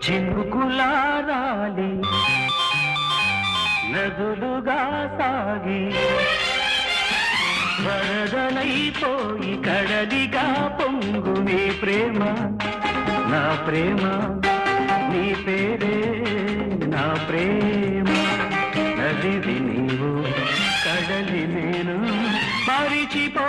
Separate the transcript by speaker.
Speaker 1: చినుకులారాలి నదులుగా సాగి వరదలైపోయి కడలిగా పొంగు నీ ప్రేమ నా ప్రేమ నీ పేరే నా ప్రేమ నదివి నీవు కడలి నేను మరిచిపో